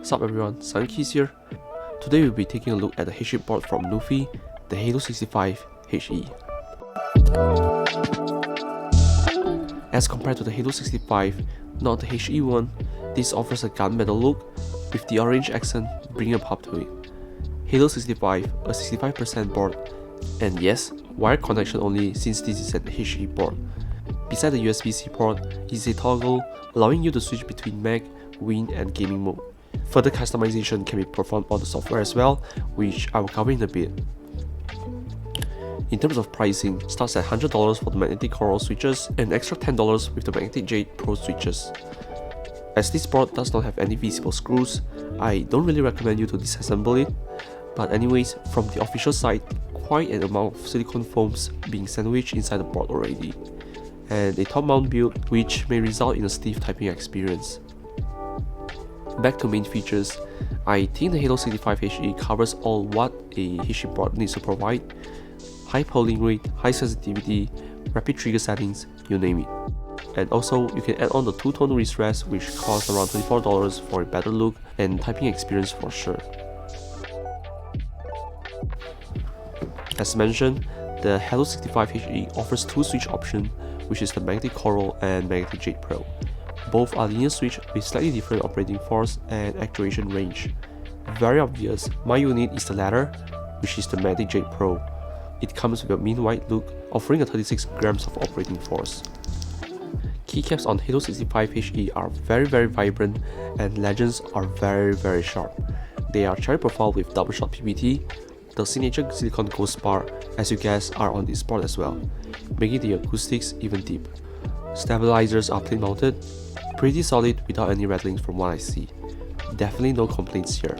Sup everyone, Cyan here. Today we'll be taking a look at the headship board from Nuphy, the Halo65 HE. As compared to the Halo65, not the HE one, this offers a gunmetal look with the orange accent bringing a pop to it. Halo65, a 65% board, and yes, wired connection only since this is an HE board. Beside the USB-C port is a toggle allowing you to switch between Mac, Win and gaming mode. Further customization can be performed on the software as well, which I will cover in a bit. In terms of pricing, starts at $100 for the magnetic coral switches and an extra $10 with the magnetic jade pro switches. As this board does not have any visible screws, I don't really recommend you to disassemble it, but anyways, from the official side, quite an amount of silicone foams being sandwiched inside the board already, and a top mount build which may result in a stiff typing experience. Back to main features, I think the Halo65 HE covers all what a headship board needs to provide: high polling rate, high sensitivity, rapid trigger settings, you name it. And also, you can add on the two-tone wrist rest which costs around $24 for a better look and typing experience for sure. As mentioned, the Halo65 HE offers two switch options, which is the magnetic coral and magnetic jade pro. Both are linear switch with slightly different operating force and actuation range. Very obvious, my unit is the latter, which is the magnetic jade pro. It comes with a mean white look, offering a 36 grams of operating force. Keycaps on Halo65 HE are very vibrant and legends are very sharp. They are cherry profile with double shot PBT. The signature silicone ghost bar, as you guess, are on this board as well, making the acoustics even deep. Stabilizers are plane mounted, pretty solid without any rattling from what I see. Definitely no complaints here.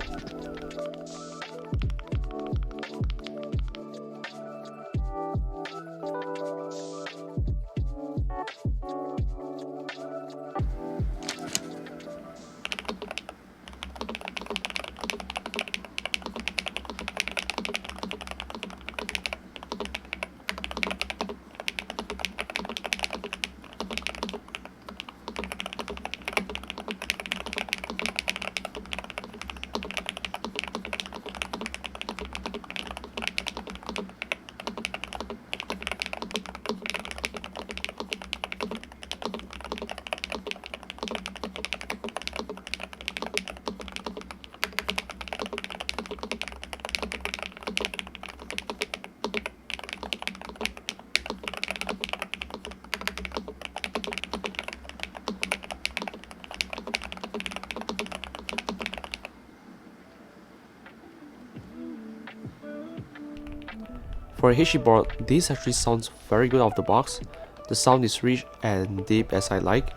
For a headship board, this actually sounds very good out of the box. The sound is rich and deep as I like.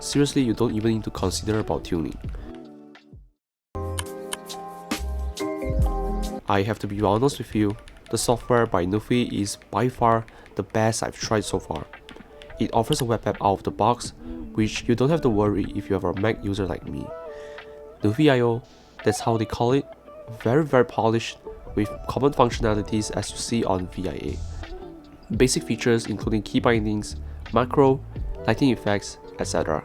Seriously, you don't even need to consider about tuning. I have to be honest with you, the software by Nuphy is by far the best I've tried so far. It offers a web app out of the box, which you don't have to worry if you have a Mac user like me. Nuphy IO, that's how they call it, very polished, with common functionalities as you see on VIA. Basic features including key bindings, macro, lighting effects, etc.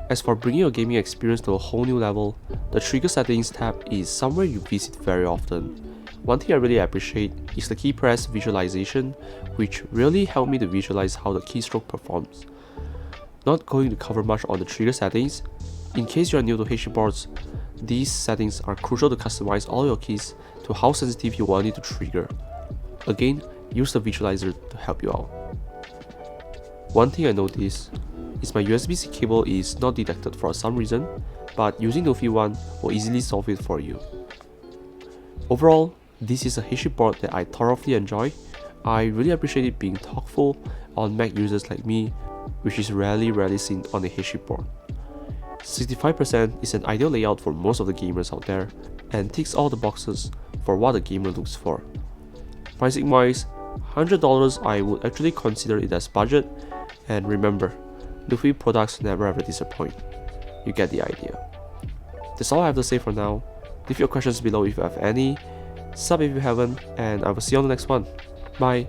As for bringing your gaming experience to a whole new level, the trigger settings tab is somewhere you visit very often. One thing I really appreciate is the key press visualization, which really helped me to visualize how the keystroke performs. Not going to cover much on the trigger settings. In case you are new to headship boards, these settings are crucial to customize all your keys to how sensitive you want it to trigger. Again, use the visualizer to help you out. One thing I noticed is my USB-C cable is not detected for some reason, but using Nuphy one will easily solve it for you. Overall, this is a headship board that I thoroughly enjoy. I really appreciate it being thoughtful on Mac users like me, which is rarely seen on a headship board. 65% is an ideal layout for most of the gamers out there and ticks all the boxes for what a gamer looks for. Pricing wise, $100 I would actually consider it as budget, and remember, Nuphy products never ever disappoint. You get the idea. That's all I have to say for now. Leave your questions below if you have any, sub if you haven't, and I will see you on the next one. Bye!